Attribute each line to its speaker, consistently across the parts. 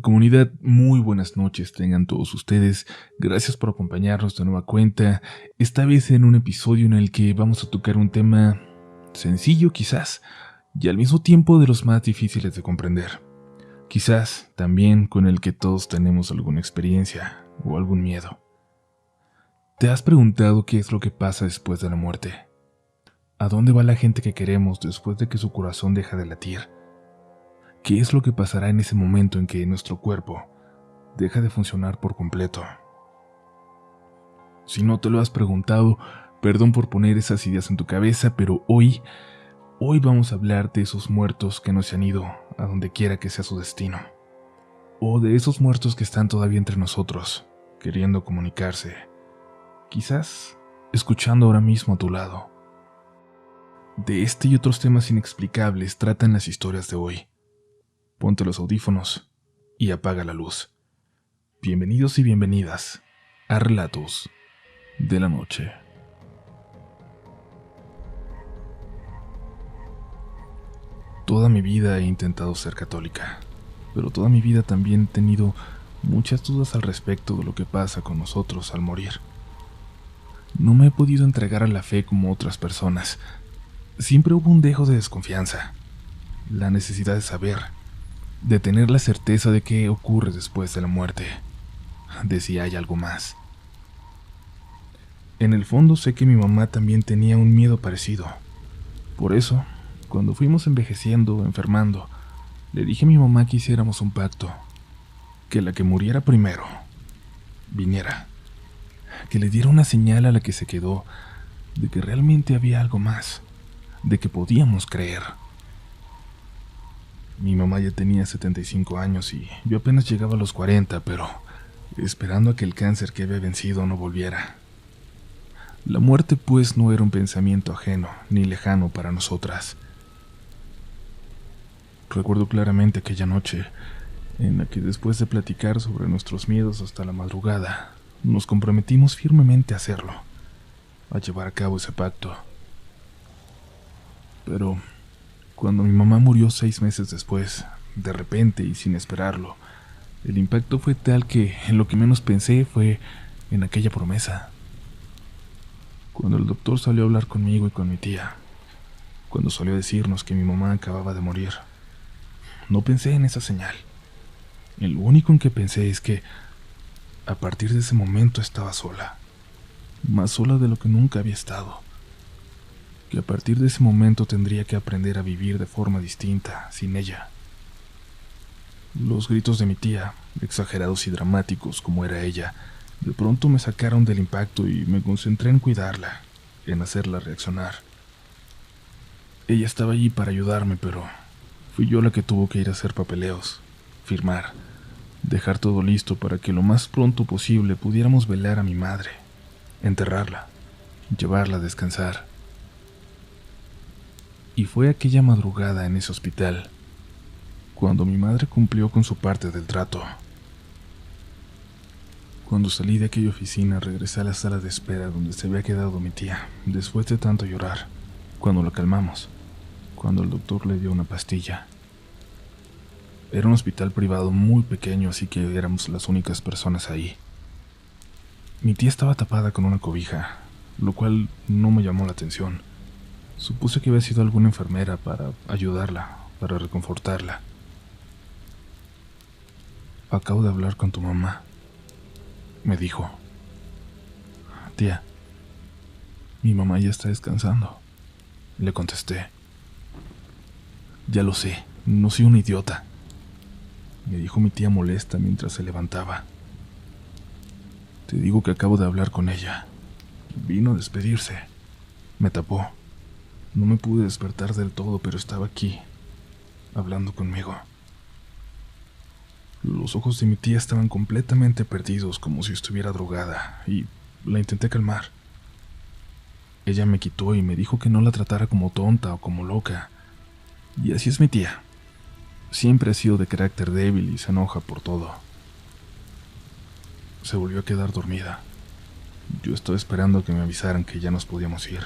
Speaker 1: Comunidad, muy buenas noches tengan todos ustedes. Gracias por acompañarnos de nueva cuenta, esta vez en un episodio en el que vamos a tocar un tema sencillo quizás, y al mismo tiempo de los más difíciles de comprender. Quizás también con el que todos tenemos alguna experiencia o algún miedo. ¿Te has preguntado qué es lo que pasa después de la muerte? ¿A dónde va la gente que queremos después de que su corazón deja de latir? ¿Qué es lo que pasará en ese momento en que nuestro cuerpo deja de funcionar por completo? Si no te lo has preguntado, perdón por poner esas ideas en tu cabeza, pero hoy vamos a hablar de esos muertos que no se han ido a donde quiera que sea su destino. O de esos muertos que están todavía entre nosotros, queriendo comunicarse. Quizás escuchando ahora mismo a tu lado. De este y otros temas inexplicables tratan las historias de hoy. Ponte los audífonos y apaga la luz. Bienvenidos y bienvenidas a Relatos de la Noche. Toda mi vida he intentado ser católica, pero toda mi vida también he tenido muchas dudas al respecto de lo que pasa con nosotros al morir. No me he podido entregar a la fe como otras personas. Siempre hubo un dejo de desconfianza, la necesidad de saber, de tener la certeza de qué ocurre después de la muerte, de si hay algo más. En el fondo sé que mi mamá también tenía un miedo parecido. Por eso, cuando fuimos envejeciendo, enfermando, le dije a mi mamá que hiciéramos un pacto, que la que muriera primero, viniera, que le diera una señal a la que se quedó, de que realmente había algo más, de que podíamos creer. Mi mamá ya tenía 75 años y yo apenas llegaba a los 40, pero esperando a que el cáncer que había vencido no volviera. La muerte, pues, no era un pensamiento ajeno ni lejano para nosotras. Recuerdo claramente aquella noche en la que, después de platicar sobre nuestros miedos hasta la madrugada, nos comprometimos firmemente a hacerlo, a llevar a cabo ese pacto. Pero cuando mi mamá murió 6 meses después, de repente y sin esperarlo, el impacto fue tal que en lo que menos pensé fue en aquella promesa. Cuando el doctor salió a hablar conmigo y con mi tía, cuando salió a decirnos que mi mamá acababa de morir, no pensé en esa señal. En lo único en que pensé es que a partir de ese momento estaba sola, más sola de lo que nunca había estado. Que a partir de ese momento tendría que aprender a vivir de forma distinta, sin ella. Los gritos de mi tía, exagerados y dramáticos como era ella, de pronto me sacaron del impacto y me concentré en cuidarla, en hacerla reaccionar. Ella estaba allí para ayudarme, pero fui yo la que tuvo que ir a hacer papeleos, firmar, dejar todo listo para que lo más pronto posible pudiéramos velar a mi madre, enterrarla, llevarla a descansar. Y fue aquella madrugada en ese hospital, cuando mi madre cumplió con su parte del trato. Cuando salí de aquella oficina, regresé a la sala de espera donde se había quedado mi tía, después de tanto llorar, cuando la calmamos, cuando el doctor le dio una pastilla. Era un hospital privado muy pequeño, así que éramos las únicas personas ahí. Mi tía estaba tapada con una cobija, lo cual no me llamó la atención. Supuse que había sido alguna enfermera para ayudarla, para reconfortarla. «Acabo de hablar con tu mamá», me dijo. «Tía, mi mamá ya está descansando», le contesté. «Ya lo sé, no soy un idiota», me dijo mi tía molesta mientras se levantaba. «Te digo que acabo de hablar con ella. Vino a despedirse. Me tapó. No me pude despertar del todo, pero estaba aquí, hablando conmigo». Los ojos de mi tía estaban completamente perdidos, como si estuviera drogada, y la intenté calmar. Ella me quitó y me dijo que no la tratara como tonta o como loca. Y así es mi tía. Siempre ha sido de carácter débil y se enoja por todo. Se volvió a quedar dormida. Yo estaba esperando a que me avisaran que ya nos podíamos ir,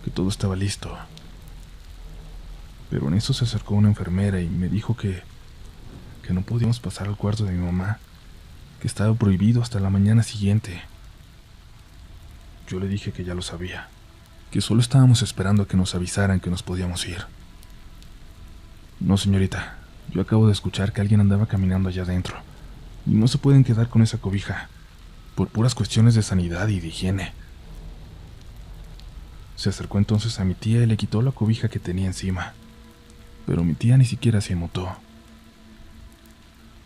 Speaker 1: que todo estaba listo. Pero en eso se acercó una enfermera y me dijo que que no podíamos pasar al cuarto de mi mamá, que estaba prohibido hasta la mañana siguiente. Yo le dije que ya lo sabía, que solo estábamos esperando a que nos avisaran que nos podíamos ir. No, señorita, yo acabo de escuchar que alguien andaba caminando allá adentro, y no se pueden quedar con esa cobija, por puras cuestiones de sanidad y de higiene. Se acercó entonces a mi tía y le quitó la cobija que tenía encima, pero mi tía ni siquiera se inmutó.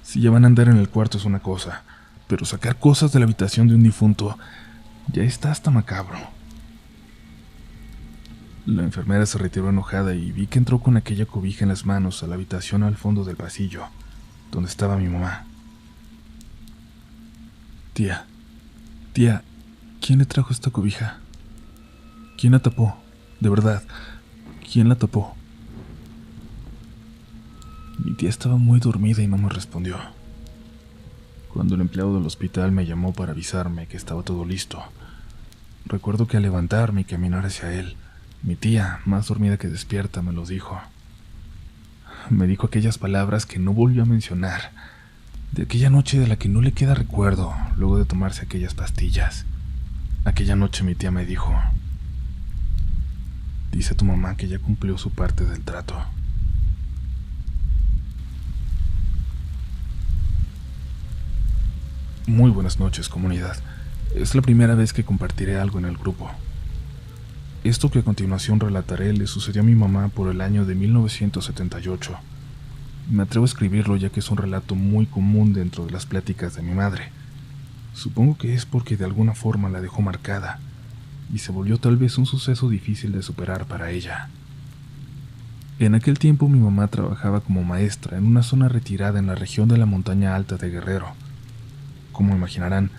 Speaker 1: Si ya van a andar en el cuarto es una cosa, pero sacar cosas de la habitación de un difunto ya está hasta macabro. La enfermera se retiró enojada y vi que entró con aquella cobija en las manos a la habitación al fondo del pasillo, donde estaba mi mamá. Tía, ¿quién le trajo esta cobija? ¿Quién la tapó? De verdad, ¿quién la tapó? Mi tía estaba muy dormida y no me respondió. Cuando el empleado del hospital me llamó para avisarme que estaba todo listo, recuerdo que al levantarme y caminar hacia él, mi tía, más dormida que despierta, me lo dijo. Me dijo aquellas palabras que no volvió a mencionar, de aquella noche de la que no le queda recuerdo luego de tomarse aquellas pastillas. Aquella noche mi tía me dijo: dice tu mamá que ya cumplió su parte del trato. Muy buenas noches, comunidad. Es la primera vez que compartiré algo en el grupo. Esto que a continuación relataré le sucedió a mi mamá por el año de 1978. Me atrevo a escribirlo ya que es un relato muy común dentro de las pláticas de mi madre. Supongo que es porque de alguna forma la dejó marcada y se volvió tal vez un suceso difícil de superar para ella. En aquel tiempo mi mamá trabajaba como maestra en una zona retirada en la región de la montaña alta de Guerrero. Como imaginarán,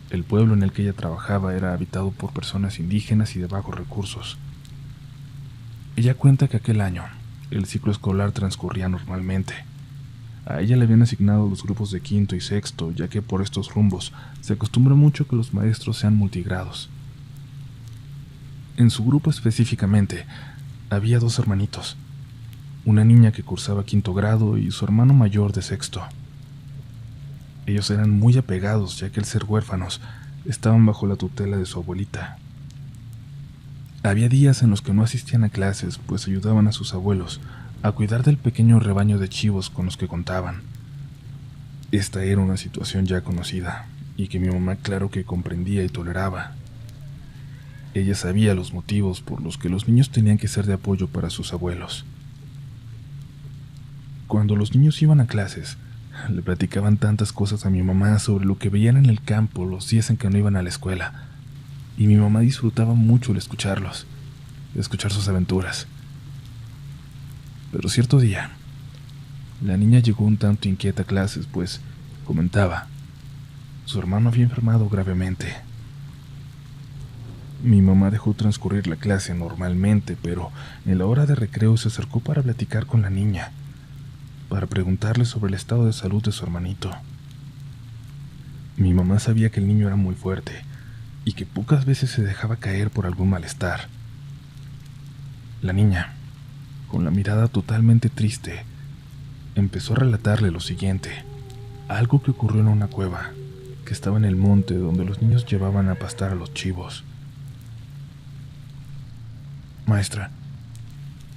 Speaker 1: el pueblo en el que ella trabajaba era habitado por personas indígenas y de bajos recursos. Ella cuenta que aquel año, el ciclo escolar transcurría normalmente. A ella le habían asignado los grupos de quinto y sexto, ya que por estos rumbos se acostumbra mucho que los maestros sean multigrados. En su grupo específicamente, había dos hermanitos, una niña que cursaba quinto grado y su hermano mayor de sexto. Ellos eran muy apegados, ya que al ser huérfanos, estaban bajo la tutela de su abuelita. Había días en los que no asistían a clases, pues ayudaban a sus abuelos a cuidar del pequeño rebaño de chivos con los que contaban. Esta era una situación ya conocida, y que mi mamá claro que comprendía y toleraba. Ella sabía los motivos por los que los niños tenían que ser de apoyo para sus abuelos. Cuando los niños iban a clases, le platicaban tantas cosas a mi mamá sobre lo que veían en el campo los días en que no iban a la escuela, y mi mamá disfrutaba mucho el escucharlos, escuchar sus aventuras. Pero cierto día, la niña llegó un tanto inquieta a clases, pues, comentaba, su hermano había enfermado gravemente. Mi mamá dejó transcurrir la clase normalmente, pero en la hora de recreo se acercó para platicar con la niña, para preguntarle sobre el estado de salud de su hermanito. Mi mamá sabía que el niño era muy fuerte y que pocas veces se dejaba caer por algún malestar. La niña, con la mirada totalmente triste, empezó a relatarle lo siguiente, algo que ocurrió en una cueva que estaba en el monte donde los niños llevaban a pastar a los chivos. Maestra,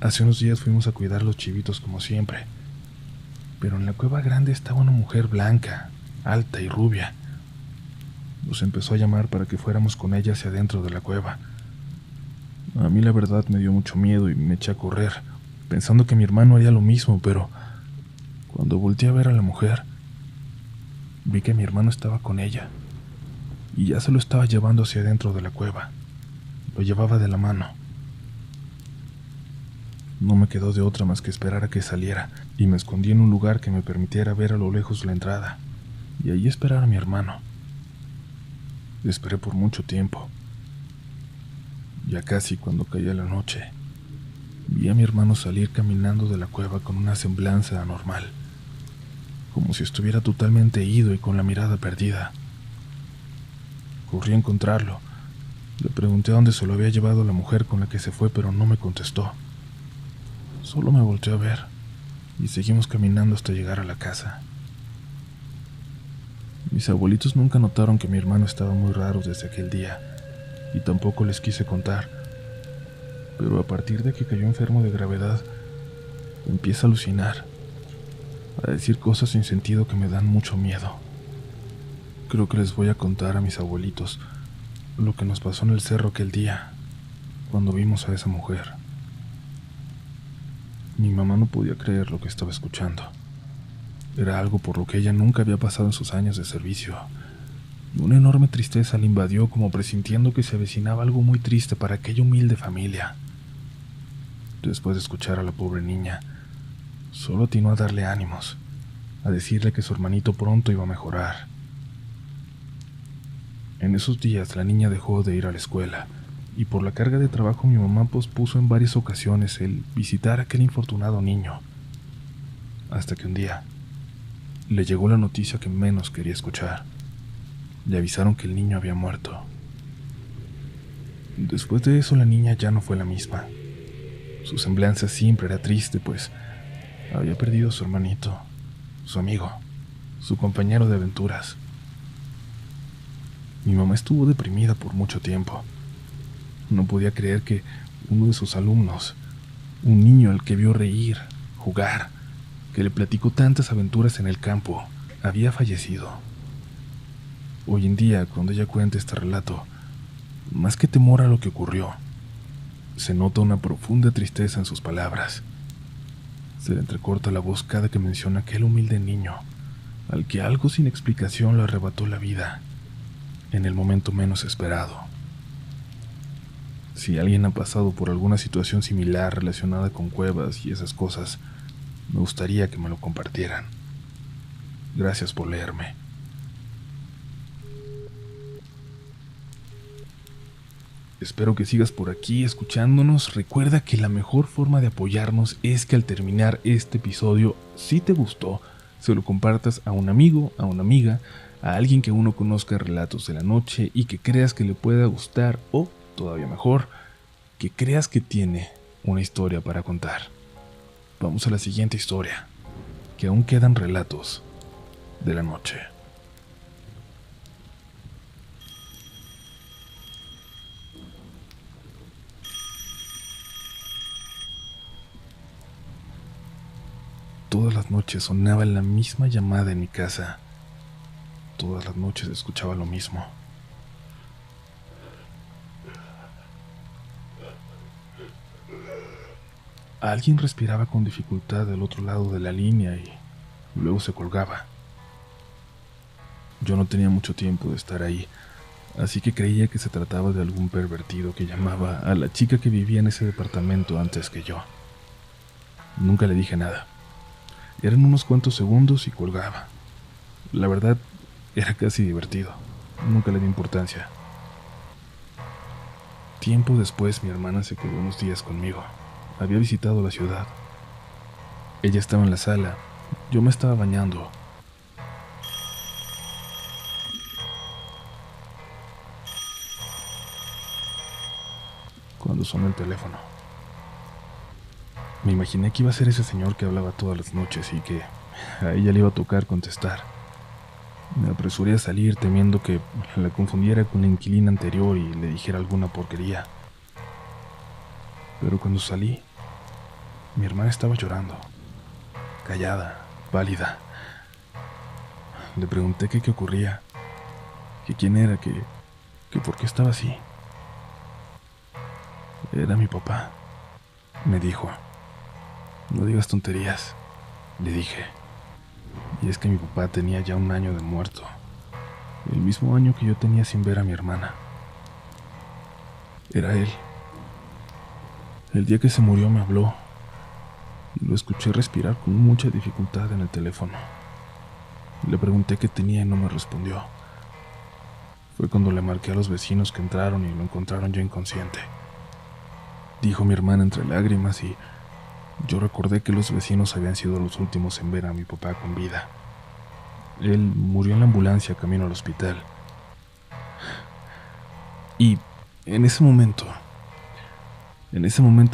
Speaker 1: hace unos días fuimos a cuidar a los chivitos como siempre, pero en la cueva grande estaba una mujer blanca, alta y rubia. Nos empezó a llamar para que fuéramos con ella hacia adentro de la cueva. A mí la verdad me dio mucho miedo y me eché a correr, pensando que mi hermano haría lo mismo, pero cuando volteé a ver a la mujer, vi que mi hermano estaba con ella y ya se lo estaba llevando hacia adentro de la cueva. Lo llevaba de la mano. No me quedó de otra más que esperar a que saliera, y me escondí en un lugar que me permitiera ver a lo lejos la entrada, y allí esperar a mi hermano. Esperé por mucho tiempo. Ya casi cuando caía la noche, vi a mi hermano salir caminando de la cueva con una semblanza anormal, como si estuviera totalmente ido y con la mirada perdida. Corrí a encontrarlo. Le pregunté a dónde se lo había llevado la mujer con la que se fue, pero no me contestó. Solo me volteó a ver. y seguimos caminando hasta llegar a la casa. Mis abuelitos nunca notaron que mi hermano estaba muy raro desde aquel día, y tampoco les quise contar, pero a partir de que cayó enfermo de gravedad, empieza a alucinar, a decir cosas sin sentido que me dan mucho miedo. Creo que les voy a contar a mis abuelitos lo que nos pasó en el cerro aquel día, cuando vimos a esa mujer. Mi mamá no podía creer lo que estaba escuchando. Era algo por lo que ella nunca había pasado en sus años de servicio. Una enorme tristeza le invadió, como presintiendo que se avecinaba algo muy triste para aquella humilde familia. Después de escuchar a la pobre niña, solo atinó a darle ánimos, a decirle que su hermanito pronto iba a mejorar. En esos días la niña dejó de ir a la escuela, y por la carga de trabajo mi mamá pospuso en varias ocasiones el visitar a aquel infortunado niño, hasta que un día le llegó la noticia que menos quería escuchar. Le avisaron que el niño había muerto. Después de eso la niña ya no fue la misma. Su semblanza siempre era triste, pues había perdido a su hermanito, su amigo, su compañero de aventuras. Mi mamá estuvo deprimida por mucho tiempo. No podía creer que uno de sus alumnos, un niño al que vio reír, jugar, que le platicó tantas aventuras en el campo, había fallecido. Hoy en día, cuando ella cuenta este relato, más que temor a lo que ocurrió, se nota una profunda tristeza en sus palabras. Se le entrecorta la voz cada que menciona aquel humilde niño, al que algo sin explicación le arrebató la vida, en el momento menos esperado. Si alguien ha pasado por alguna situación similar relacionada con cuevas y esas cosas, me gustaría que me lo compartieran. Gracias por leerme. Espero que sigas por aquí escuchándonos. Recuerda que la mejor forma de apoyarnos es que al terminar este episodio, si te gustó, se lo compartas a un amigo, a una amiga, a alguien que uno conozca relatos de la noche y que creas que le pueda gustar, o, todavía mejor, que creas que tiene una historia para contar. Vamos a la siguiente historia, que aún quedan relatos de la noche. Todas las noches sonaba la misma llamada en mi casa. Todas las noches escuchaba lo mismo. Alguien respiraba con dificultad del otro lado de la línea y luego se colgaba. Yo no tenía mucho tiempo de estar ahí, así que creía que se trataba de algún pervertido que llamaba a la chica que vivía en ese departamento antes que yo. Nunca le dije nada. Eran unos cuantos segundos y colgaba. La verdad, era casi divertido. Nunca le di importancia. Tiempo después, mi hermana se quedó unos días conmigo. Había visitado la ciudad. Ella estaba en la sala. Yo me estaba bañando. Cuando sonó el teléfono, me imaginé que iba a ser ese señor que hablaba todas las noches y que a ella le iba a tocar contestar. Me apresuré a salir temiendo que la confundiera con la inquilina anterior y le dijera alguna porquería. Pero cuando salí, mi hermana estaba llorando, callada, pálida. Le pregunté qué ocurría, que quién era, que por qué estaba así. Era mi papá, me dijo. No digas tonterías, le dije. Y es que mi papá tenía ya 1 año de muerto, el mismo año que yo tenía sin ver a mi hermana. Era él. El día que se murió me habló y lo escuché respirar con mucha dificultad en el teléfono. Le pregunté qué tenía y no me respondió. Fue cuando le marqué a los vecinos que entraron y lo encontraron ya inconsciente. Dijo mi hermana entre lágrimas y yo recordé que los vecinos habían sido los últimos en ver a mi papá con vida. Él murió en la ambulancia camino al hospital. Y en ese momento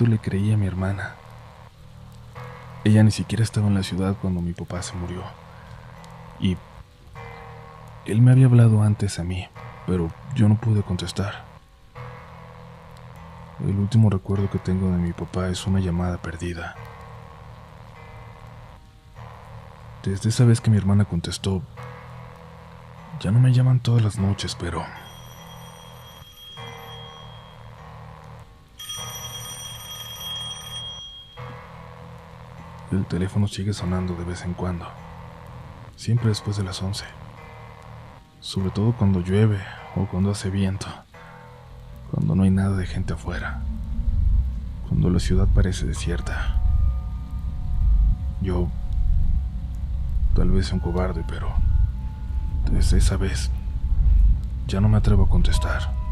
Speaker 1: le creí a mi hermana. Ella ni siquiera estaba en la ciudad cuando mi papá se murió. Y él me había hablado antes a mí, pero yo no pude contestar. El último recuerdo que tengo de mi papá es una llamada perdida. Desde esa vez que mi hermana contestó, ya no me llaman todas las noches, pero el teléfono sigue sonando de vez en cuando, siempre después de las 11, sobre todo cuando llueve o cuando hace viento, cuando no hay nada de gente afuera, cuando la ciudad parece desierta. Yo, tal vez sea un cobarde, pero desde esa vez ya no me atrevo a contestar.